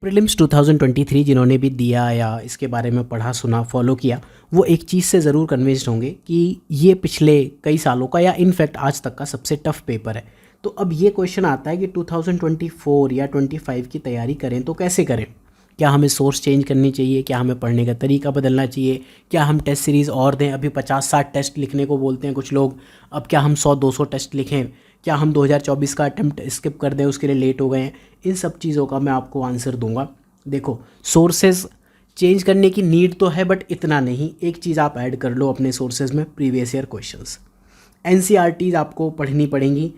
Prelims 2023 जिन्होंने भी दिया या इसके बारे में पढ़ा सुना फॉलो किया, वो एक चीज़ से ज़रूर कन्विंस्ड होंगे कि ये पिछले कई सालों का या इनफैक्ट आज तक का सबसे टफ पेपर है। तो अब ये क्वेश्चन आता है कि 2024 या 25 की तैयारी करें तो कैसे करें? क्या हमें सोर्स चेंज करनी चाहिए? क्या हमें पढ़ने का तरीका बदलना चाहिए? क्या हम टेस्ट सीरीज़ और दें? अभी 50-60 टेस्ट लिखने को बोलते हैं कुछ लोग, अब क्या हम 100-200 टेस्ट लिखें? क्या हम 2024 का अटेम्प्ट स्किप कर दें, उसके लिए लेट हो गए हैं? इन सब चीज़ों का मैं आपको आंसर दूंगा। देखो, सोर्सेज चेंज करने की नीड तो है बट इतना नहीं। एक चीज़ आप ऐड कर लो अपने सोर्सेज में, प्रीवियस ईयर क्वेश्चंस। एनसीईआरटीज़ आपको पढ़नी पड़ेंगी।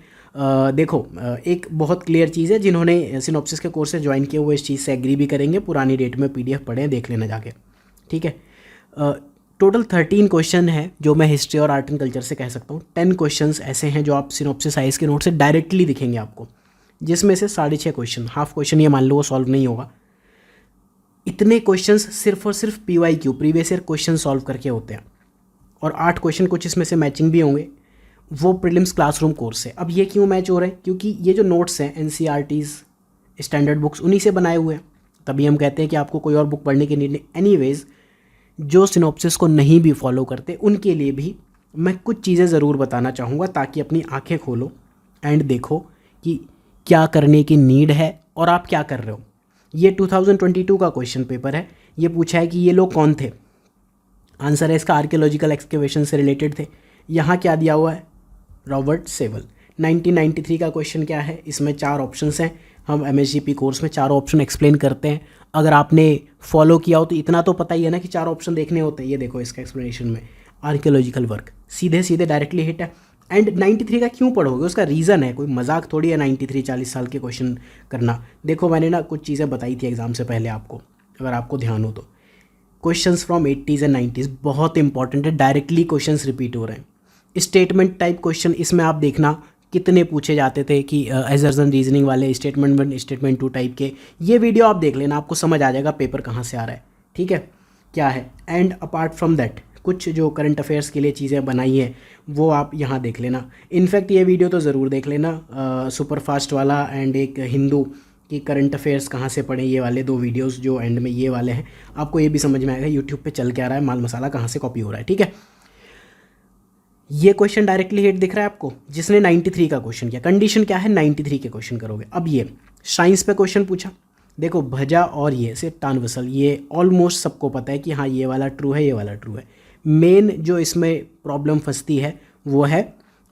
देखो, एक बहुत क्लियर चीज़ है, जिन्होंने सिनॉप्सिस के कोर्स से ज्वाइन किए वो इस चीज़ से एग्री भी करेंगे। पुरानी डेट में पीडीएफ पढ़ें, देख लेना जाके, ठीक है। टोटल 13 क्वेश्चन है जो मैं हिस्ट्री और आर्ट एंड कल्चर से कह सकता हूँ। 10 क्वेश्चंस ऐसे हैं जो आप सिनॉप्सिस साइज के नोट से डायरेक्टली दिखेंगे आपको, जिसमें से 6.5 क्वेश्चन, हाफ क्वेश्चन ये मान लो वो सॉल्व नहीं होगा। इतने क्वेश्चंस सिर्फ और सिर्फ PYQ, previous year question solve करके होते हैं, और 8 क्वेश्चन कुछ इसमें से मैचिंग भी होंगे, वो प्रीलिम्स क्लासरूम कोर्स से। अब ये क्यों मैच हो रहे हैं? क्योंकि ये जो नोट्स हैं एनसीईआरटीज़, स्टैंडर्ड बुक्स, उन्हीं से बनाए हुए हैं। तभी हम कहते हैं कि आपको कोई और बुक पढ़ने की नीड नहीं। एनीवेज, जो सिनॉप्सिस को नहीं भी फॉलो करते उनके लिए भी मैं कुछ चीज़ें ज़रूर बताना चाहूँगा, ताकि अपनी आंखें खोलो एंड देखो कि क्या करने की नीड है और आप क्या कर रहे हो। ये 2022 का क्वेश्चन पेपर है। ये पूछा है कि ये लोग कौन थे। आंसर है इसका आर्कियोलॉजिकल एक्सकेवेशन से रिलेटेड थे। यहाँ क्या दिया हुआ है? रॉबर्ट सेवल। 1993 का क्वेश्चन क्या है? इसमें 4 ऑप्शंस हैं। हम एमएसजीपी कोर्स में चारों ऑप्शन एक्सप्लेन करते हैं। अगर आपने फॉलो किया हो तो इतना तो पता ही है ना कि 4 ऑप्शन देखने होते हैं। ये देखो इसका एक्सप्लेनेशन में, आर्कियोलॉजिकल वर्क सीधे सीधे डायरेक्टली हिट है। एंड 93 का क्यों पढ़ोगे? उसका रीज़न है, कोई मजाक थोड़ी है 93 40 साल के क्वेश्चन करना। देखो, मैंने ना कुछ चीज़ें बताई थी एग्जाम से पहले आपको, अगर आपको ध्यान हो तो। Questions from 80s and 90s बहुत इंपॉर्टेंट है, डायरेक्टली क्वेश्चंस रिपीट हो रहे हैं। स्टेटमेंट टाइप क्वेश्चन इसमें आप देखना कितने पूछे जाते थे कि एजर्सन रीजनिंग वाले, स्टेटमेंट 1 स्टेटमेंट 2 टाइप के। ये वीडियो आप देख लेना, आपको समझ आ जाएगा पेपर कहाँ से आ रहा है, ठीक है, क्या है। एंड अपार्ट फ्रॉम दैट कुछ जो करंट अफेयर्स के लिए चीज़ें बनाई हैं वो आप यहाँ देख लेना। इनफैक्ट ये वीडियो तो ज़रूर देख लेना, सुपर फास्ट वाला एंड एक हिंदू कि करंट अफेयर्स कहाँ से पढ़े, ये वाले 2 वीडियोस जो एंड में ये वाले हैं। आपको ये भी समझ में आएगा यूट्यूब पे चल के आ रहा है, माल मसाला कहाँ से कॉपी हो रहा है, ठीक है। ये क्वेश्चन डायरेक्टली हिट दिख रहा है आपको, जिसने 93 का क्वेश्चन किया। कंडीशन क्या है? 93 के क्वेश्चन करोगे। अब ये साइंस पे क्वेश्चन पूछा, देखो भजा और ये से टान वसल, ये ऑलमोस्ट सबको पता है कि हाँ ये वाला ट्रू है, ये वाला ट्रू है। मेन जो इसमें प्रॉब्लम फंसती है वो है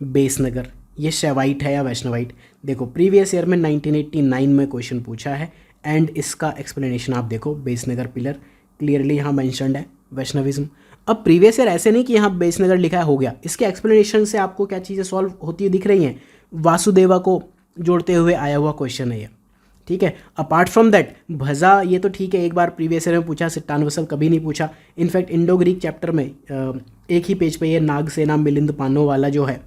बेसनगर, ये शैवाइट है या वैष्णवाइट। देखो प्रीवियस ईयर में 1989 में क्वेश्चन पूछा है एंड इसका एक्सप्लेनेशन आप देखो, बेसनगर पिलर क्लियरली यहाँ मैंशनड है, वैष्णविज्म। अब प्रीवियस ईयर ऐसे नहीं कि यहाँ बेसनगर लिखा है हो गया, इसके एक्सप्लेनेशन से आपको क्या चीज़ें सॉल्व होती हुई दिख रही हैं। वासुदेवा को जोड़ते हुए आया हुआ क्वेश्चन है ये, ठीक है। अपार्ट फ्रॉम दैट भजा, ये तो ठीक है, एक बार प्रीवियस ईयर में पूछा, सिट्टान वसल कभी नहीं पूछा। इनफैक्ट इंडो ग्रीक चैप्टर में एक ही पेज पे ये नागसेना मिलिंद पानो वाला जो है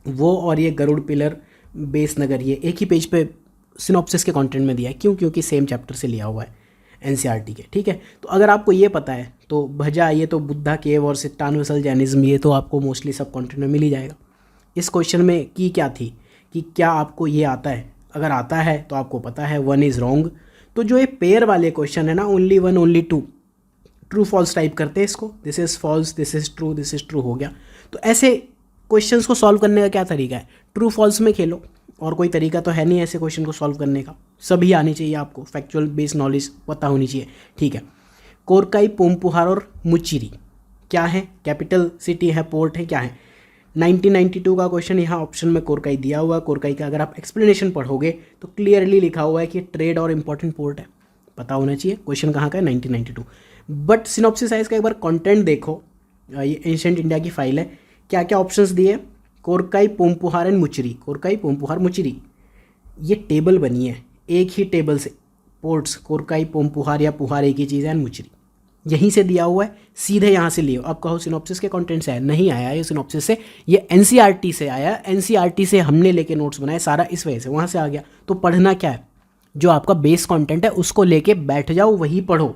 वो, और ये गरुड़ पिलर बेसनगर, ये एक ही पेज पे सिनॉप्सिस के कंटेंट में दिया है। क्यों? क्योंकि सेम चैप्टर से लिया हुआ है एनसीईआरटी के, ठीक है। तो अगर आपको ये पता है तो भजा, ये तो बुद्धा केव और सिट्टान वसल जैनिज्म, ये तो आपको मोस्टली सब कंटेंट में मिल ही जाएगा। इस क्वेश्चन में की क्या थी कि क्या आपको ये आता है? अगर आता है तो आपको पता है 1 इज़ रॉन्ग। तो जो ये पेयर वाले क्वेश्चन है ना, only 1 only 2, true false type करते हैं इसको, this is false, this is true हो गया। तो ऐसे क्वेश्चंस को सॉल्व करने का क्या तरीका है? ट्रू फॉल्स में खेलो, और कोई तरीका तो है नहीं ऐसे क्वेश्चन को सॉल्व करने का। सभी आनी चाहिए आपको, फैक्चुअल बेस्ड नॉलेज पता होनी चाहिए, ठीक है। कोरकाई, पूमपुहार और मुचिरी क्या है? कैपिटल सिटी है, पोर्ट है, क्या है? 1992 का क्वेश्चन, यहाँ ऑप्शन में कोरकाई दिया हुआ है। कोरकाई का अगर आप एक्सप्लेनेशन पढ़ोगे तो क्लियरली लिखा हुआ है कि ट्रेड और इंपॉर्टेंट पोर्ट है, पता होना चाहिए। क्वेश्चन कहाँ का है? 1992। बट सिनॉप्सिस साइज का एक बार कंटेंट देखो, ये एंशिएंट इंडिया की फाइल है, क्या क्या ऑप्शंस दिए? कोरकाई, पूमपुहार एंड मुचिरी, कोरकाई, पूमपुहार, मुचिरी। ये टेबल बनी है एक ही टेबल से, पोर्ट्स कोरकाई, पूमपुहार या पुहार एक ही चीज़ है, एंड मुचिरी यहीं से दिया हुआ है, सीधे यहाँ से लियो। अब कहो सिनॉप्सिस के कंटेंट से आया, नहीं आया ये सिनॉप्सिस से, ये एनसीईआरटी से आया। एनसीईआरटी से हमने लेके नोट्स बनाए सारा, इस वजह से वहाँ से आ गया। तो पढ़ना क्या है? जो आपका बेस कंटेंट है उसको लेके बैठ जाओ, वही पढ़ो।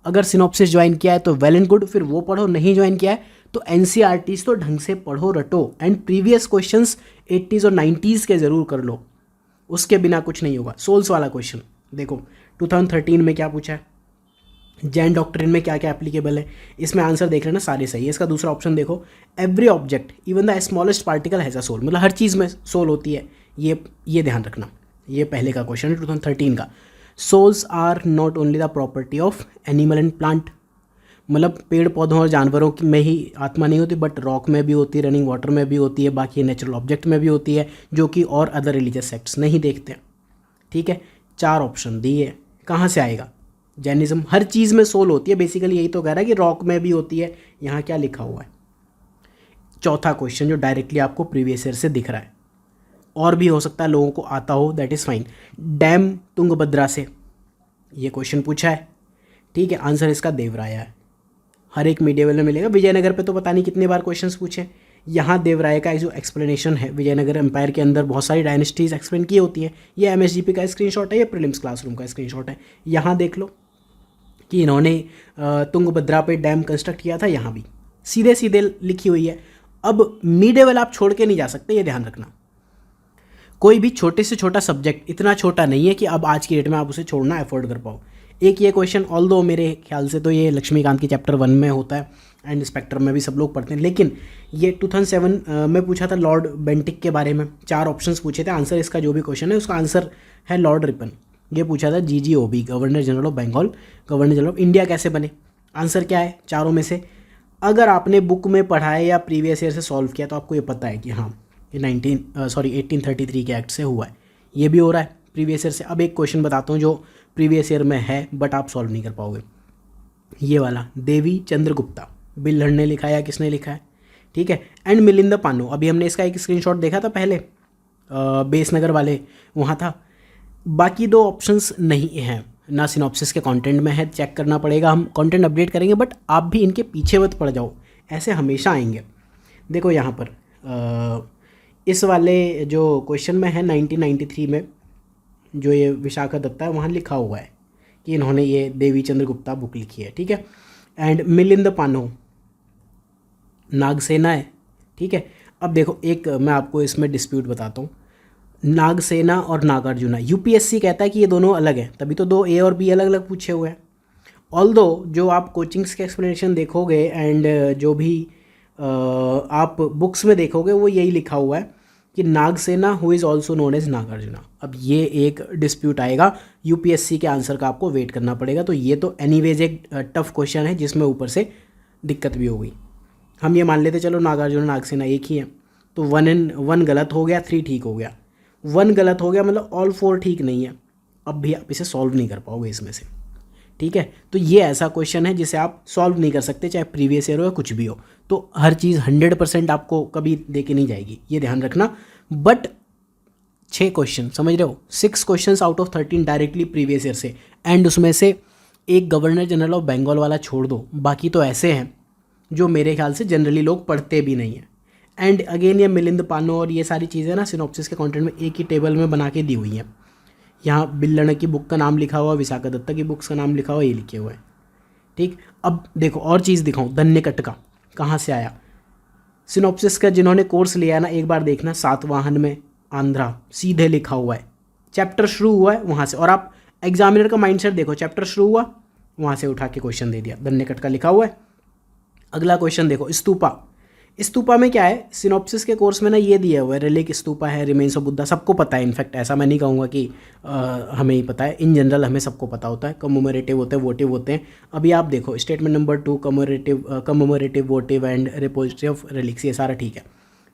अगर सिनॉप्सिस ज्वाइन किया है तो वेल एंड गुड, फिर वो पढ़ो। नहीं ज्वाइन किया है तो एनसीईआरटीज़ तो ढंग से पढ़ो, रटो, एंड प्रीवियस क्वेश्चंस 80s और 90s के ज़रूर कर लो, उसके बिना कुछ नहीं होगा। सोल्स वाला क्वेश्चन देखो, 2013 में क्या पूछा है, जैन डॉक्ट्रिन में क्या क्या एप्लीकेबल है, इसमें आंसर देख लेना सारे सही है। इसका दूसरा ऑप्शन देखो, every object even the smallest particle has a soul, मतलब हर चीज़ में सोल होती है, ये ध्यान रखना। ये पहले का क्वेश्चन है 2013 का। Souls are not only the property of animal and plant, मतलब पेड़ पौधों और जानवरों में ही आत्मा नहीं होती, बट रॉक में भी होती है, रनिंग वाटर में भी होती है, बाकी नेचुरल ऑब्जेक्ट में भी होती है, जो कि और अदर रिलीजियस सेक्ट्स नहीं देखते हैं। ठीक है, 4 ऑप्शन दिए, कहाँ से आएगा? जैनिज्म, हर चीज़ में सोल होती है, बेसिकली यही तो कह रहा है कि रॉक में भी होती है। यहाँ क्या लिखा हुआ है? चौथा क्वेश्चन जो डायरेक्टली आपको प्रीवियस ईयर से दिख रहा है, और भी हो सकता है लोगों को आता हो, that is fine. Dam Tungabhadra से ये क्वेश्चन पूछा है। ठीक है, आंसर इसका देवराया है। हर एक मीडिएवल में मिलेगा। विजयनगर पे तो पता नहीं कितनी बार क्वेश्चंस पूछे। यहाँ देवराय का जो एक्सप्लेनेशन है, विजयनगर एम्पायर के अंदर बहुत सारी डायनेस्टीज एक्सप्लेन की होती हैं। ये एमएसजीपी का स्क्रीनशॉट है, ये प्रीलिम्स क्लासरूम का स्क्रीनशॉट है। यहाँ देख लो कि इन्होंने तुंगभद्रा पे डैम कंस्ट्रक्ट किया था, यहाँ भी सीधे सीधे लिखी हुई है। अब मिडेवल आप छोड़ के नहीं जा सकते, ये ध्यान रखना। कोई भी छोटे से छोटा सब्जेक्ट इतना छोटा नहीं है कि अब आज की डेट में आप उसे छोड़ना अफोर्ड कर पाओ। एक ये क्वेश्चन ऑल्दो मेरे ख्याल से तो ये लक्ष्मीकांत की चैप्टर 1 में होता है एंड स्पेक्ट्रम में भी सब लोग पढ़ते हैं, लेकिन ये 2007 में पूछा था लॉर्ड बेंटिक के बारे में। 4 ऑप्शंस पूछे थे, आंसर इसका जो भी क्वेश्चन है उसका आंसर है लॉर्ड रिपन। ये पूछा था GGOB, governor general of Bengal, governor general of India कैसे बने। आंसर क्या है चारों में से? अगर आपने बुक में पढ़ा है या प्रीवियस ईयर से सॉल्व किया तो आपको ये पता है कि हाँ ये 1833 के एक्ट से हुआ है। ये भी हो रहा है प्रीवियस ईयर से। अब एक क्वेश्चन बताता हूँ जो प्रीवियस ईयर में है बट आप सॉल्व नहीं कर पाओगे। ये वाला, देवी चंद्रगुप्ता, बिल्हड़ ने लिखा है या किसने लिखा है? ठीक है, एंड मिलिंद पानो, अभी हमने इसका एक स्क्रीनशॉट देखा था पहले, बेसनगर वाले वहाँ था। बाकी 2 ऑप्शंस नहीं हैं, ना सिनॉप्सिस के कंटेंट में है, चेक करना पड़ेगा। हम कंटेंट अपडेट करेंगे बट आप भी इनके पीछे मत पड़ जाओ, ऐसे हमेशा आएंगे। देखो यहाँ पर इस वाले जो क्वेश्चन में है 1993 में जो ये विशाखा दत्ता है, वहाँ लिखा हुआ है कि इन्होंने ये देवी चंद्रगुप्ता बुक लिखी है। ठीक है, एंड मिलिंद पानो नागसेना है। ठीक है, अब देखो एक मैं आपको इसमें डिस्प्यूट बताता हूँ, नागसेना और नागार्जुना। यूपीएससी कहता है कि ये दोनों अलग हैं, तभी तो 2 ए और बी अलग अलग पूछे हुए हैं। ऑल्दो जो आप कोचिंग्स के एक्सप्लेनेशन देखोगे एंड जो भी आप बुक्स में देखोगे वो यही लिखा हुआ है कि Nagasena who is also known as Nagarjuna. अब ये एक डिस्प्यूट आएगा, यूपीएससी के आंसर का आपको वेट करना पड़ेगा। तो ये तो एनीवेज एक टफ क्वेश्चन है जिसमें ऊपर से दिक्कत भी हो गई। हम ये मान लेते चलो नागार्जुना नागसेना एक ही है, तो 1 गलत हो गया, 3 ठीक हो गया। 1 गलत हो गया मतलब ऑल 4 ठीक नहीं है। अब भी आप इसे सॉल्व नहीं कर पाओगे इसमें से। ठीक है, तो ये ऐसा क्वेश्चन है जिसे आप सॉल्व नहीं कर सकते, चाहे प्रीवियस ईयर हो या कुछ भी हो। तो हर चीज़ 100% आपको कभी दे के नहीं जाएगी, ये ध्यान रखना। बट 6 क्वेश्चन, समझ रहे हो, 6 question out of 13 directly previous year से, एंड उसमें से एक गवर्नर जनरल ऑफ बंगाल वाला छोड़ दो, बाकी तो ऐसे हैं जो मेरे ख्याल से जनरली लोग पढ़ते भी नहीं हैं। एंड अगेन ये मिलिंद पानो और ये सारी चीज़ें ना सिनॉप्सिस के कंटेंट में एक ही टेबल में बना के दी हुई हैं। यहाँ बिल्लड़ की बुक का नाम लिखा हुआ, विशाखा दत्ता की बुक्स का नाम लिखा हुआ, ये लिखे हुए हैं। ठीक, अब देखो और चीज़ दिखाऊँ, धन्यकटका कहाँ से आया? सिनॉप्सिस का जिन्होंने कोर्स लिया है ना, एक बार देखना, सातवाहन में आंध्रा सीधे लिखा हुआ है, चैप्टर शुरू हुआ है वहाँ से। और आप एग्जामिनर का माइंडसेट देखो, चैप्टर शुरू हुआ वहाँ से उठा के क्वेश्चन दे दिया, धन्यकटका लिखा हुआ है। अगला क्वेश्चन देखो, स्तूपा। स्तूपा में क्या है, सिनॉप्सिस के कोर्स में ना ये दिया हुआ है, रेलिक स्तूपा है, रिमेन्स ऑफ बुद्धा, सबको पता है। इनफैक्ट ऐसा मैं नहीं कहूँगा कि हमें ही पता है, इन जनरल हमें सबको पता होता है। कमोमरेटिव होते हैं, वोटिव होते हैं। अभी आप देखो statement number 2 commemorative, votive and repository of relics, ये सारा ठीक है।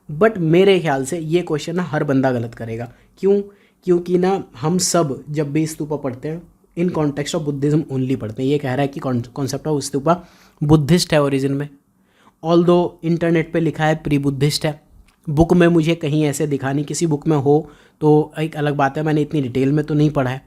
बट मेरे ख्याल से ये क्वेश्चन ना हर बंदा गलत करेगा। क्यों? क्योंकि ना हम सब जब भी स्तूपा पढ़ते हैं in context of Buddhism only पढ़ते हैं। ये कह रहा है कि कॉन्सेप्ट ऑफ स्तूपा बुद्धिस्ट है ओरिजिन में, ऑल्दो इंटरनेट पे लिखा है प्री बुद्धिस्ट है। बुक में मुझे कहीं ऐसे दिखा नहीं, किसी बुक में हो तो एक अलग बात है, मैंने इतनी डिटेल में तो नहीं पढ़ा है।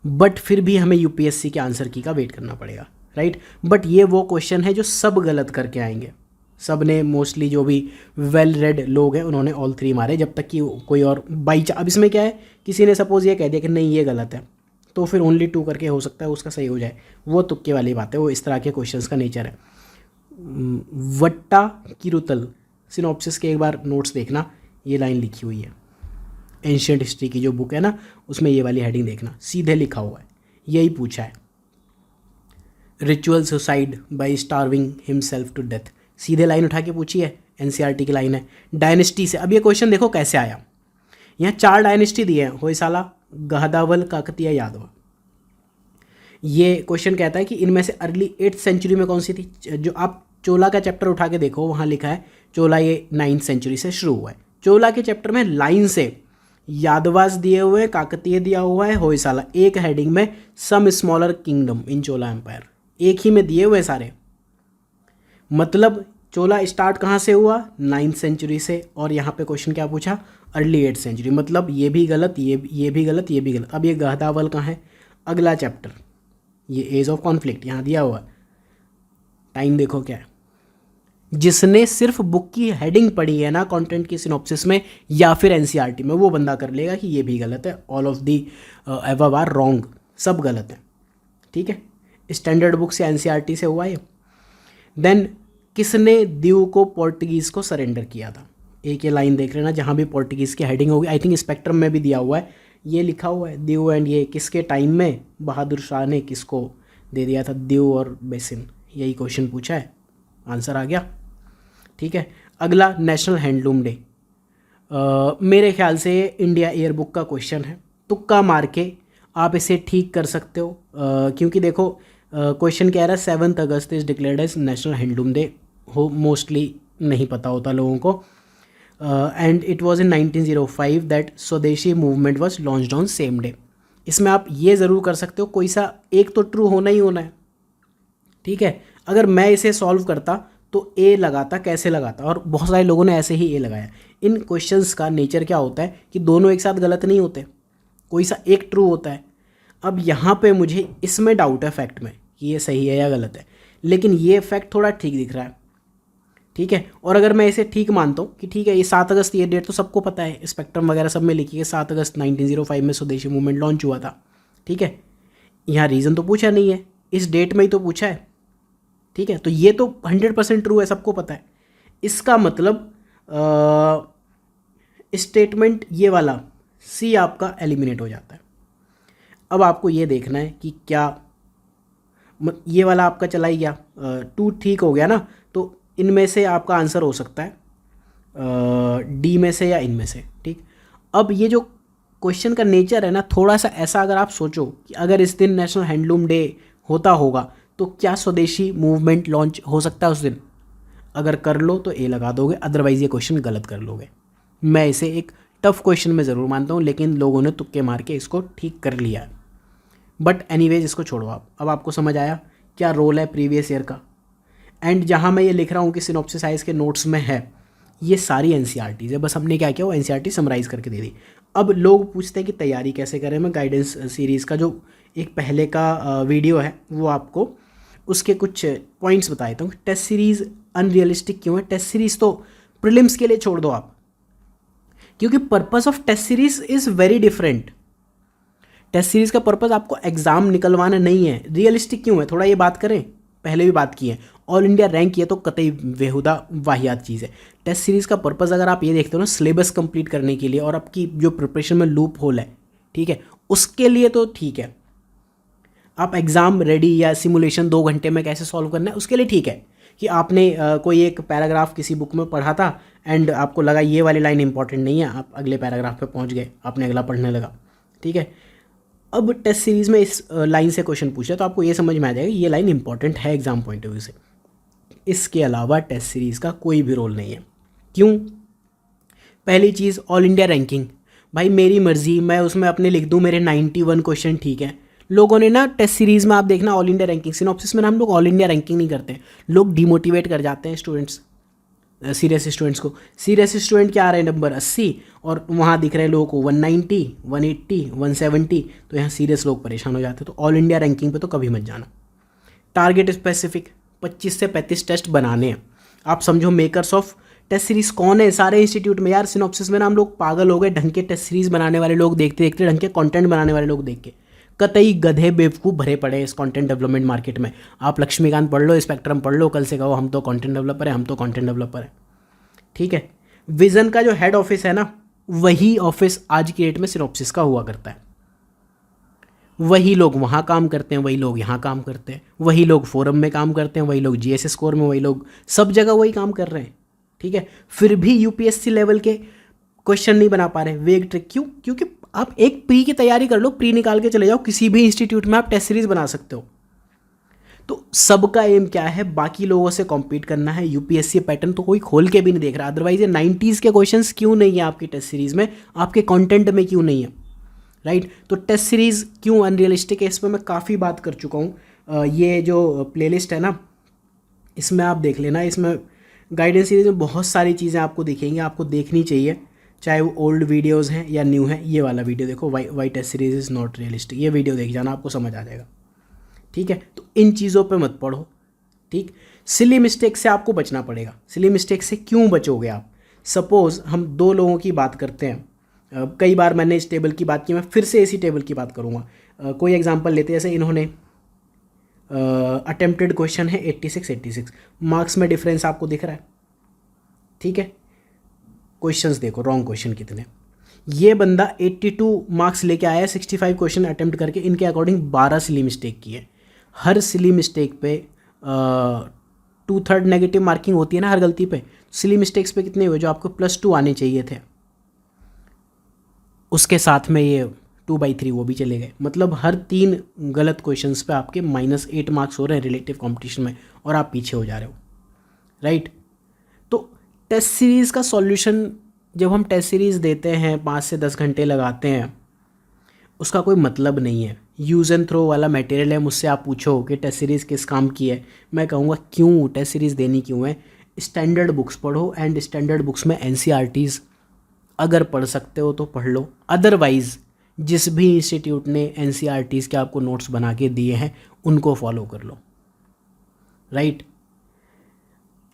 बट फिर भी हमें यूपीएससी के आंसर की का वेट करना पड़ेगा, राइट। बट ये वो क्वेश्चन है जो सब गलत करके आएंगे। सब ने मोस्टली जो भी वेल रेड लोग हैं उन्होंने ऑल 3 मारे, जब तक कि कोई और बाई चांस। अब इसमें क्या है, किसी ने सपोज ये कह दिया कि नहीं ये गलत है, तो फिर ओनली 2 करके हो सकता है उसका सही हो जाए, वो तुक्के वाली बात है, वो इस तरह के क्वेश्चंस का नेचर है। वट्टा किरुतल, सिनॉप्सिस के एक बार नोट्स देखना, ये लाइन लिखी हुई है, एंशियंट हिस्ट्री की जो बुक है ना उसमें ये वाली हेडिंग देखना, सीधे लिखा हुआ है। यही पूछा है। Ritual suicide by starving himself to death, सीधे लाइन उठा के पूछी है, एनसीईआरटी की लाइन है। डायनेस्टी से, अब ये क्वेश्चन देखो कैसे आया। यहाँ 4 डायनेस्टी दिए हैं, होयसाला, गहदावल, काकतीय, यादव। ये क्वेश्चन कहता है कि इनमें से अर्ली 8th सेंचुरी में कौन सी थी। जो आप चोला का चैप्टर उठा के देखो, वहाँ लिखा है चोला ये 9th सेंचुरी से शुरू हुआ है। चोला के चैप्टर में लाइन से यादवास दिए हुए हैं, काकतीय दिया हुआ है, होयसाला, एक हेडिंग में सम स्मॉलर किंगडम इन चोला एम्पायर, एक ही में दिए हुए सारे। मतलब चोला स्टार्ट कहाँ से हुआ, 9th सेंचुरी से, और यहाँ पे क्वेश्चन क्या पूछा, अर्ली 8th सेंचुरी। मतलब ये भी गलत, ये भी गलत, ये भी गलत। अब ये गहदावल कहाँ है, अगला चैप्टर, ये एज ऑफ कॉन्फ्लिक्ट यहाँ दिया हुआ। टाइम देखो क्या है। जिसने सिर्फ बुक की हेडिंग पढ़ी है ना, कंटेंट की सिनॉप्सिस में या फिर एनसीईआरटी में, वो बंदा कर लेगा कि ये भी गलत है, all of the above are wrong, सब गलत है। ठीक है, स्टैंडर्ड बुक से एनसीईआरटी से हुआ ये। देन किसने दीव को पोर्टुगीज़ को सरेंडर किया था। एक ये लाइन देख लेना जहाँ भी पोर्टुगीज़ की हेडिंग होगी, आई थिंक स्पेक्ट्रम में भी दिया हुआ है, ये लिखा हुआ है दीव एंड ये किसके टाइम में बहादुर शाह ने किसको दे दिया था, दीव और बेसिन। यही क्वेश्चन पूछा है, आंसर आ गया। ठीक है, अगला नेशनल हैंडलूम डे। मेरे ख्याल से इंडिया ईयर बुक का क्वेश्चन है, तुक्का मार के आप इसे ठीक कर सकते हो। क्योंकि देखो क्वेश्चन कह रहा है 7 August is declared as national handloom day, हो मोस्टली नहीं पता होता लोगों को। And it was in 1905 that Swadeshi movement was launched on same day. इसमें आप ये ज़रूर कर सकते हो, कोई सा एक तो ट्रू होना ही होना है। ठीक है, अगर मैं इसे सॉल्व करता तो ए लगाता, कैसे लगाता, और बहुत सारे लोगों ने ऐसे ही ए लगाया। इन क्वेश्चंस का नेचर क्या होता है कि दोनों एक साथ गलत नहीं होते, कोई सा एक ट्रू होता है। अब यहाँ पे मुझे इसमें डाउट है फैक्ट में कि ये सही है या गलत है, लेकिन ये फैक्ट थोड़ा ठीक दिख रहा है। ठीक है, और अगर मैं इसे ठीक मानता हूँ कि ठीक है ये 7 अगस्त, ये डेट तो सबको पता है, स्पेक्ट्रम वगैरह सब में लिखी है 7 अगस्त 1905 में स्वदेशी मूवमेंट लॉन्च हुआ था। ठीक है, यहाँ रीज़न तो पूछा नहीं है, इस डेट में ही तो पूछा है। ठीक है, तो ये तो 100% ट्रू है, सबको पता है। इसका मतलब स्टेटमेंट ये वाला सी आपका एलिमिनेट हो जाता है। अब आपको ये देखना है कि क्या ये वाला आपका चला ही गया, 2 ठीक हो गया ना, तो इनमें से आपका आंसर हो सकता है डी में से या इनमें से। ठीक, अब ये जो क्वेश्चन का नेचर है ना, थोड़ा सा ऐसा अगर आप सोचो कि अगर इस दिन नेशनल हैंडलूम डे होता होगा तो क्या स्वदेशी मूवमेंट लॉन्च हो सकता है उस दिन। अगर कर लो तो ए लगा दोगे, अदरवाइज़ ये क्वेश्चन गलत कर लोगे। मैं इसे एक टफ क्वेश्चन में ज़रूर मानता हूँ, लेकिन लोगों ने तुक्के मार के इसको ठीक कर लिया है। बट एनीवेज इसको छोड़ो आप। अब आपको समझ आया क्या रोल है प्रीवियस ईयर का। एंड जहाँ मैं ये लिख रहा हूँ कि सिनॉप्सिस साइज के नोट्स में है, ये सारी एनसीईआरटीज़ है, बस हमने क्या किया वो एनसीईआरटी समराइज़ करके दे दी। अब लोग पूछते हैं कि तैयारी कैसे करें। मैं गाइडेंस सीरीज़ का जो एक पहले का वीडियो है वो आपको उसके कुछ पॉइंट्स बता देता हूँ। टेस्ट सीरीज़ अनरियलिस्टिक क्यों है। टेस्ट सीरीज़ तो प्रीलिम्स के लिए छोड़ दो आप, क्योंकि purpose of test series is very different. Test series का पर्पस आपको एग्ज़ाम निकलवाना नहीं है। रियलिस्टिक क्यों है, थोड़ा ये बात करें, पहले भी बात की है। ऑल इंडिया रैंक ये तो कतई बेहुदा वाहियात चीज़ है। टेस्ट सीरीज़ का पर्पस अगर आप ये देखते हो ना, सिलेबस कंप्लीट करने के लिए और आपकी जो प्रिपरेशन में लूप होल है, ठीक है, उसके लिए तो ठीक है। आप एग्ज़ाम रेडी या सिमुलेशन 2 घंटे में कैसे सॉल्व करना है उसके लिए ठीक है कि आपने कोई एक पैराग्राफ किसी बुक में पढ़ा था एंड आपको लगा ये वाली लाइन इंपॉर्टेंट नहीं है, आप अगले पैराग्राफ पे पहुंच गए, आपने अगला पढ़ने लगा। ठीक है, अब टेस्ट सीरीज़ में इस लाइन से क्वेश्चन पूछ रहे तो आपको ये समझ में आ जाएगा ये लाइन इंपॉर्टेंट है एग्जाम पॉइंट ऑफ व्यू से। इसके अलावा टेस्ट सीरीज़ का कोई भी रोल नहीं है। क्यों? पहली चीज़, ऑल इंडिया रैंकिंग, भाई मेरी मर्जी, मैं उसमें अपने लिख दूँ मेरे 91 क्वेश्चन ठीक है। लोगों ने ना टेस्ट सीरीज़ में आप देखना ऑल इंडिया रैंकिंग, सिनॉप्सिस में ना हम लोग ऑल इंडिया रैंकिंग नहीं करते, लोग डिमोटिवेट कर जाते हैं स्टूडेंट्स, सीरियस स्टूडेंट्स को। सीरियस स्टूडेंट क्या आ रहे हैं नंबर 80 और वहाँ दिख रहे हैं लोगों को 190, 180, 170, तो यहाँ सीरियस लोग परेशान हो जाते हैं। तो ऑल इंडिया रैंकिंग पे तो कभी मत जाना। टारगेट स्पेसिफिक 25 से 35 टेस्ट बनाने हैं। आप समझो मेकर्स ऑफ टेस्ट सीरीज़ कौन है सारे इंस्टीट्यूट में। यार सिनॉप्सिस में ना हम लोग पागल हो गए, ढंग के टेस्ट सीरीज़ बनाने वाले लोग देखते देखते, ढंग के कंटेंट बनाने वाले लोग देख के। कतई गधे बेवकूफ़ भरे पड़े इस कंटेंट डेवलपमेंट मार्केट में। आप लक्ष्मीकांत पढ़ लो, स्पेक्ट्रम पढ़ लो, कल से कहो हम तो कंटेंट डेवलपर हैं, हम तो कंटेंट डेवलपर हैं। ठीक है, विजन का जो हेड ऑफिस है ना, वही ऑफिस आज की डेट में सिनॉप्सिस का हुआ करता है। वही लोग वहाँ काम करते हैं, वही लोग यहाँ काम करते हैं, वही लोग फोरम में काम करते हैं, वही लोग जीएस स्कोर में, वही लोग सब जगह वही काम कर रहे हैं। ठीक है, फिर भी यूपीएससी लेवल के क्वेश्चन नहीं बना पा रहे। वेग ट्रिक क्यों? क्योंकि आप एक प्री की तैयारी कर लो, प्री निकाल के चले जाओ, किसी भी इंस्टीट्यूट में आप टेस्ट सीरीज बना सकते हो। तो सबका एम क्या है? बाकी लोगों से कॉम्पीट करना है। यूपीएससी पैटर्न तो कोई खोल के भी नहीं देख रहा। अदरवाइज ये 90s के क्वेश्चंस क्यों नहीं है आपकी टेस्ट सीरीज में, आपके कंटेंट में क्यों नहीं है? राइट, तो टेस्ट सीरीज क्यों अनरियलिस्टिक है, इस पर मैं काफ़ी बात कर चुका हूँ। ये जो प्लेलिस्ट है ना, इसमें आप देख लेना। इसमें गाइडेंस सीरीज में बहुत सारी चीज़ें आपको दिखेंगी, आपको देखनी चाहिए, चाहे वो ओल्ड वीडियोज़ हैं या न्यू है। ये वाला वीडियो देखो, why test series is not realistic, ये वीडियो देख जाना, आपको समझ आ जाएगा। ठीक है, तो इन चीज़ों पे मत पढ़ो। ठीक, सिली मिस्टेक से आपको बचना पड़ेगा। सिली मिस्टेक से क्यों बचोगे आप? सपोज़ हम दो लोगों की बात करते हैं, कई बार मैंने इस टेबल की बात की, मैं फिर से इसी टेबल की बात करूँगा। कोई एग्जांपल लेते हैं, जैसे इन्होंने अटेम्प्टेड क्वेश्चन है 86 मार्क्स में डिफरेंस आपको दिख रहा है। ठीक है, क्वेश्चंस देखो, रॉन्ग क्वेश्चन कितने। ये बंदा 82 मार्क्स लेके आया है 65 क्वेश्चन अटेम्प्ट करके, इनके अकॉर्डिंग 12 सिली मिस्टेक की है। हर सिली मिस्टेक पे 2/3 नेगेटिव मार्किंग होती है ना हर गलती पे। सिली मिस्टेक्स पे कितने हुए? जो आपको +2 आने चाहिए थे, उसके साथ में ये 2/3 वो भी चले गए। मतलब हर 3 गलत क्वेश्चंस पे आपके -8 मार्क्स हो रहे हैं रिलेटिव कंपटीशन में, और आप पीछे हो जा रहे हो। राइट, तो टेस्ट सीरीज़ का सॉल्यूशन, जब हम टेस्ट सीरीज़ देते हैं 5 से 10 घंटे लगाते हैं, उसका कोई मतलब नहीं है। यूज़ एंड थ्रो वाला मटेरियल है। मुझसे आप पूछो कि टेस्ट सीरीज़ किस काम की है, मैं कहूँगा क्यों टेस्ट सीरीज़ देनी क्यों है। स्टैंडर्ड बुक्स पढ़ो, एंड स्टैंडर्ड बुक्स में एनसीईआरटीज़ अगर पढ़ सकते हो तो पढ़ लो। अदरवाइज़ जिस भी इंस्टीट्यूट ने एनसीईआरटीज़ के आपको नोट्स बना के दिए हैं उनको फॉलो कर लो। राइट,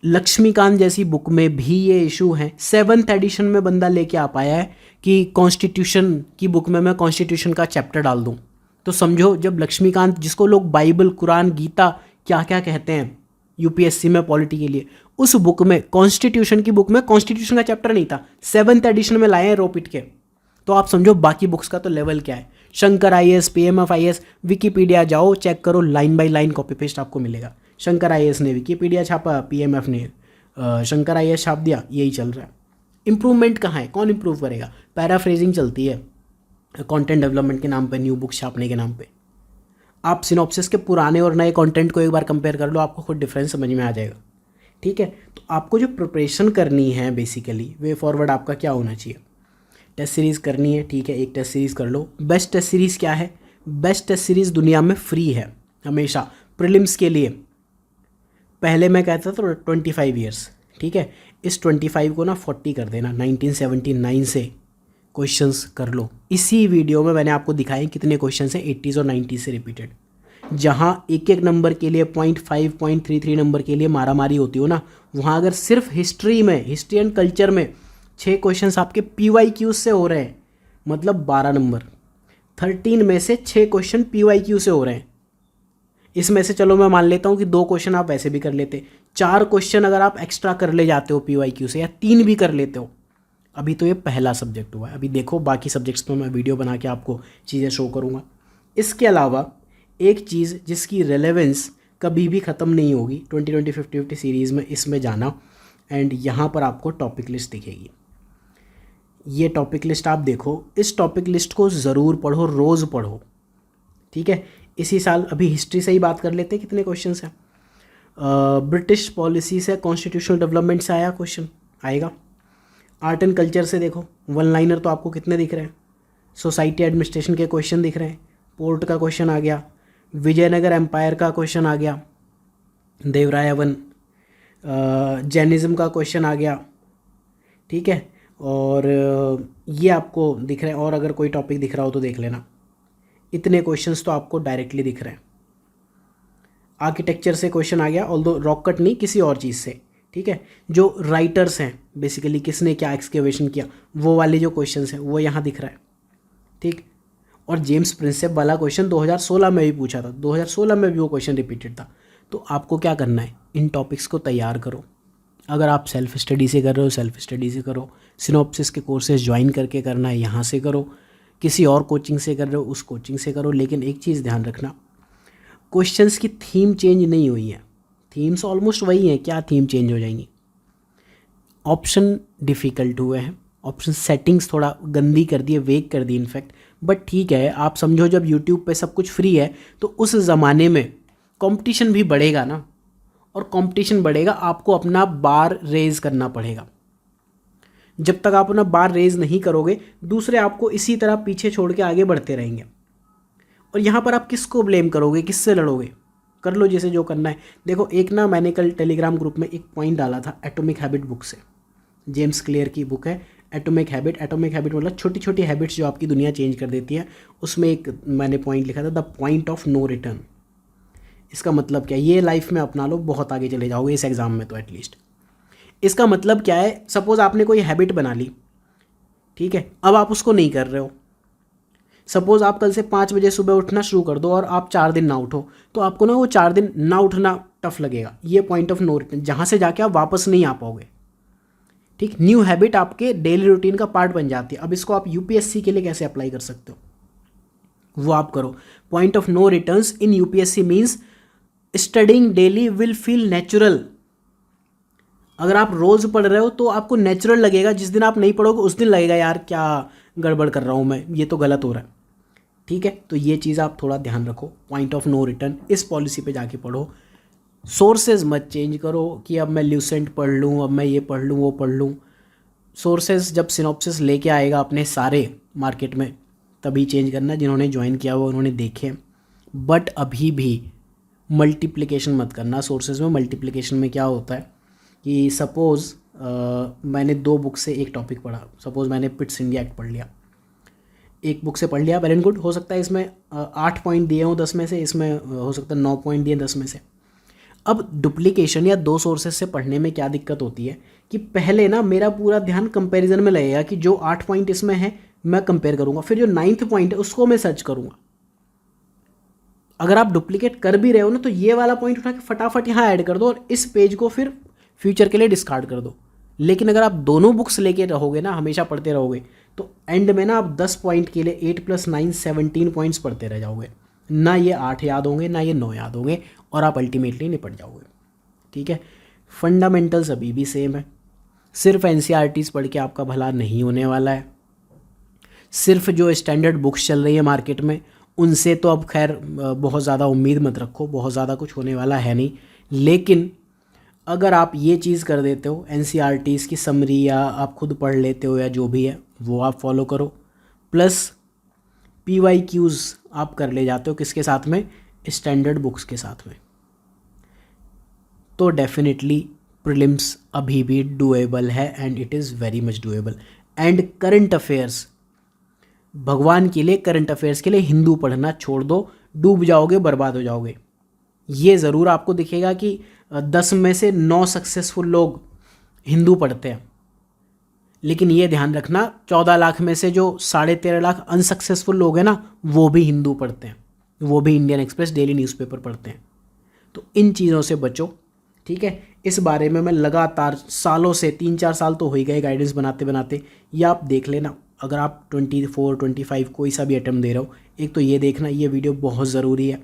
लक्ष्मीकांत जैसी बुक में भी ये इशू है। 7th एडिशन में बंदा लेके आ पाया है कि कॉन्स्टिट्यूशन की बुक में मैं कॉन्स्टिट्यूशन का चैप्टर डाल दूं। तो समझो, जब लक्ष्मीकांत, जिसको लोग बाइबल, कुरान, गीता क्या क्या कहते हैं यूपीएससी में पॉलिटी के लिए, उस बुक में, कॉन्स्टिट्यूशन की बुक में कॉन्स्टिट्यूशन का चैप्टर नहीं था, 7th एडिशन में लाए हैं रो पिट के। तो आप समझो बाकी बुक्स का तो लेवल क्या है। Shankar IAS, PMF IAS, Wikipedia जाओ, चेक करो, line by line copy paste आपको मिलेगा। शंकर आईएएस ने विकीपीडिया छापा, पीएमएफ ने शंकर आईएएस छाप दिया, यही चल रहा है। इंप्रूवमेंट कहाँ है? कौन इंप्रूव करेगा? पैराफ्रेजिंग चलती है कंटेंट डेवलपमेंट के नाम पे, न्यू बुक्स छापने के नाम पे। आप सिनॉप्सिस के पुराने और नए कंटेंट को एक बार कंपेयर कर लो, आपको खुद डिफरेंस समझ में आ जाएगा। ठीक है, तो आपको जो प्रिपरेशन करनी है, बेसिकली वे फॉरवर्ड आपका क्या होना चाहिए? टेस्ट सीरीज़ करनी है, ठीक है, एक टेस्ट सीरीज़ कर लो। बेस्ट टेस्ट सीरीज़ क्या है? बेस्ट टेस्ट सीरीज़ दुनिया में फ्री है हमेशा। प्रीलिम्स के लिए पहले मैं कहता था 25 ईयर्स, ठीक है, इस 25 को ना 40 कर देना। 1979 से क्वेश्चंस कर लो। इसी वीडियो में मैंने आपको दिखाए कितने क्वेश्चंस हैं 80s और 90s से रिपीटेड। जहाँ एक एक नंबर के लिए 0.5, 0.33 नंबर के लिए मारामारी होती हो ना, वहाँ अगर सिर्फ हिस्ट्री में, हिस्ट्री एंड कल्चर में 6 क्वेश्चंस आपके PYQ से हो रहे हैं, मतलब 12 नंबर। 13 में से 6 क्वेश्चन PYQ से हो रहे हैं। इसमें से चलो मैं मान लेता हूँ कि 2 क्वेश्चन आप वैसे भी कर लेते, 4 क्वेश्चन अगर आप एक्स्ट्रा कर ले जाते हो PYQ से, या 3 भी कर लेते हो। अभी तो ये पहला सब्जेक्ट हुआ है, अभी देखो बाकी सब्जेक्ट्स पर मैं वीडियो बना के आपको चीज़ें शो करूँगा। इसके अलावा एक चीज़ जिसकी रेलेवेंस कभी भी ख़त्म नहीं होगी 2020 50-50 सीरीज़ में, इसमें जाना, एंड यहाँ पर आपको टॉपिक लिस्ट दिखेगी। ये टॉपिक लिस्ट आप देखो, इस टॉपिक लिस्ट को ज़रूर पढ़ो, रोज़ पढ़ो। ठीक है, इसी साल अभी हिस्ट्री से ही बात कर लेते हैं, कितने क्वेश्चंस हैं। ब्रिटिश पॉलिसी से, कॉन्स्टिट्यूशनल डेवलपमेंट से आया क्वेश्चन, आएगा। आर्ट एंड कल्चर से देखो, 1 लाइनर तो आपको कितने दिख रहे हैं। सोसाइटी एडमिनिस्ट्रेशन के क्वेश्चन दिख रहे हैं, पोर्ट का क्वेश्चन आ गया, विजयनगर एम्पायर का क्वेश्चन आ गया, देवरायावन, जैनिज़्म का क्वेश्चन आ गया। ठीक है, और ये आपको दिख रहे हैं, और अगर कोई टॉपिक दिख रहा हो तो देख लेना। इतने क्वेश्चंस तो आपको डायरेक्टली दिख रहे हैं। आर्किटेक्चर से क्वेश्चन आ गया, ऑल्दो रॉक कट नहीं, किसी और चीज़ से। ठीक है, जो राइटर्स हैं, बेसिकली किसने क्या एक्सकेवेशन किया, वो वाले जो क्वेश्चंस हैं वो यहाँ दिख रहा है। ठीक, और जेम्स प्रिंसेप वाला क्वेश्चन 2016 में भी पूछा था, 2016 में भी वो क्वेश्चन रिपीटेड था। तो आपको क्या करना है, इन टॉपिक्स को तैयार करो। अगर आप सेल्फ स्टडी से कर रहे हो, सेल्फ स्टडी से करो। सिनॉप्सिस के कोर्सेज ज्वाइन करके करना है, यहाँ से करो। किसी और कोचिंग से कर रहे हो उस कोचिंग से करो, लेकिन एक चीज़ ध्यान रखना, क्वेश्चंस की थीम चेंज नहीं हुई है, थीम्स ऑलमोस्ट वही हैं, क्या थीम चेंज हो जाएंगी? ऑप्शन डिफ़िकल्ट हुए हैं, ऑप्शन सेटिंग्स थोड़ा गंदी कर दी है, वेग कर दी इनफैक्ट, बट ठीक है, आप समझो जब यूट्यूब पे सब कुछ फ्री है तो उस ज़माने में कंपटीशन भी बढ़ेगा ना, और कंपटीशन बढ़ेगा, आपको अपना बार रेज करना पड़ेगा। जब तक आप अपना बार रेज नहीं करोगे, दूसरे आपको इसी तरह पीछे छोड़ के आगे बढ़ते रहेंगे, और यहाँ पर आप किसको ब्लेम करोगे, किससे लड़ोगे? कर लो जैसे जो करना है। देखो एक ना मैंने कल टेलीग्राम ग्रुप में एक पॉइंट डाला था एटॉमिक हैबिट बुक से, जेम्स क्लियर की बुक है एटॉमिक हैबिट। एटॉमिक हैबिट मतलब छोटी छोटी हैबिट्स जो आपकी दुनिया चेंज कर देती है। उसमें एक मैंने पॉइंट लिखा था, the point of no return. इसका मतलब क्या है? ये लाइफ में अपना लो, बहुत आगे चले जाओगे इस एग्ज़ाम में तो एटलीस्ट। इसका मतलब क्या है? सपोज़ आपने कोई हैबिट बना ली, ठीक है, अब आप उसको नहीं कर रहे हो। सपोज़ आप कल से 5 बजे सुबह उठना शुरू कर दो और आप 4 दिन ना उठो, तो आपको ना वो 4 दिन ना उठना टफ लगेगा। ये पॉइंट ऑफ नो रिटर्न, जहाँ से जाके आप वापस नहीं आ पाओगे। ठीक, न्यू हैबिट आपके डेली रूटीन का पार्ट बन जाती है। अब इसको आप यूपीएससी के लिए कैसे अप्लाई कर सकते हो, वो आप करो। Point of no returns in UPSC means studying daily will feel natural. अगर आप रोज़ पढ़ रहे हो तो आपको नेचुरल लगेगा, जिस दिन आप नहीं पढ़ोगे उस दिन लगेगा यार क्या गड़बड़ कर रहा हूँ मैं, ये तो गलत हो रहा है। ठीक है, तो ये चीज़ आप थोड़ा ध्यान रखो। पॉइंट ऑफ नो रिटर्न, इस पॉलिसी पे जाके पढ़ो। सोर्सेज मत चेंज करो कि अब मैं ल्यूसेंट पढ़ लूँ, अब मैं ये पढ़ लूँ वो पढ़ लूँ। सोर्सेज जब सिनॉप्सिस लेके आएगा अपने सारे मार्केट में तभी चेंज करना। जिन्होंने ज्वाइन किया हुआ उन्होंने देखे, बट अभी भी मल्टीप्लिकेशन मत करना सोर्सेज में। मल्टीप्लिकेशन में क्या होता है कि सपोज़ मैंने 2 बुक से एक टॉपिक पढ़ा, सपोज़ मैंने पिट्स इंडिया एक्ट पढ़ लिया, एक बुक से पढ़ लिया, वेल एंड गुड। हो सकता है इसमें 8 पॉइंट दिए हों 10 में से, इसमें हो सकता है 9 पॉइंट दिए 10 में से। अब डुप्लीकेशन या 2 सोर्सेज से पढ़ने में क्या दिक्कत होती है कि पहले ना मेरा पूरा ध्यान कंपैरिजन में लगेगा कि जो 8 पॉइंट इसमें है मैं कंपेयर करूँगा, फिर जो 9th पॉइंट है उसको मैं सर्च करूँगा। अगर आप डुप्लीकेट कर भी रहे हो ना तो ये वाला पॉइंट उठा के फटाफट यहाँ ऐड कर दो और इस पेज को फिर फ्यूचर के लिए डिस्कार्ड कर दो। लेकिन अगर आप दोनों बुक्स लेके रहोगे ना, हमेशा पढ़ते रहोगे, तो एंड में ना आप 10 पॉइंट के लिए 8 + 9 17 पॉइंट्स पढ़ते रह जाओगे। ना ये 8 याद होंगे ना ये 9 याद होंगे, और आप अल्टीमेटली निपट जाओगे। ठीक है, फंडामेंटल्स अभी भी सेम है। सिर्फ एनसीईआरटीज़ पढ़ के आपका भला नहीं होने वाला है। सिर्फ जो स्टैंडर्ड बुक्स चल रही है मार्केट में उनसे तो अब खैर बहुत ज़्यादा उम्मीद मत रखो, बहुत ज़्यादा कुछ होने वाला है नहीं। लेकिन अगर आप ये चीज़ कर देते हो, एनसीईआरटीज़ की समरी या आप खुद पढ़ लेते हो या जो भी है वो आप फॉलो करो, प्लस पीवाईक्यूज़ आप कर ले जाते हो किसके साथ में, स्टैंडर्ड बुक्स के साथ में, तो डेफिनेटली प्रीलिम्स अभी भी डूएबल है and it is very much doable. And current affairs, भगवान के लिए करंट अफेयर्स के लिए हिंदू पढ़ना छोड़ दो, डूब जाओगे, बर्बाद हो जाओगे। ये ज़रूर आपको दिखेगा कि 10 में से 9 सक्सेसफुल लोग हिंदू पढ़ते हैं, लेकिन ये ध्यान रखना 14 लाख में से जो 13.5 लाख अनसक्सेसफुल लोग हैं ना, वो भी हिंदू पढ़ते हैं, वो भी इंडियन एक्सप्रेस डेली न्यूज़पेपर पढ़ते हैं। तो इन चीज़ों से बचो। ठीक है, इस बारे में मैं लगातार सालों से 3-4 साल तो हो ही गए गाइडेंस बनाते बनाते। या आप देख लेना, अगर आप 24, 25 कोई सा भी अटेम्प्ट दे रहे हो, एक तो ये देखना, ये वीडियो बहुत ज़रूरी है।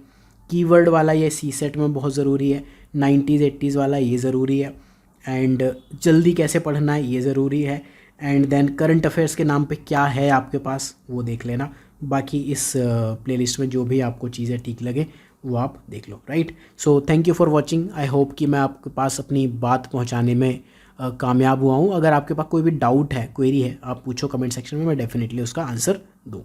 कीवर्ड वाला ये सीसेट में बहुत ज़रूरी है, 90s 80s वाला ये ज़रूरी है, एंड जल्दी कैसे पढ़ना है ये ज़रूरी है, एंड देन करंट अफेयर्स के नाम पे क्या है आपके पास वो देख लेना। बाकी इस प्लेलिस्ट में जो भी आपको चीज़ें ठीक लगे वो आप देख लो। Right, so thank you for watching. I hope कि मैं आपके पास अपनी बात पहुंचाने में कामयाब हुआ हूं। अगर आपके पास कोई भी डाउट है, क्वेरी है, आप पूछो कमेंट सेक्शन में, मैं डेफिनेटली उसका आंसर दूँ।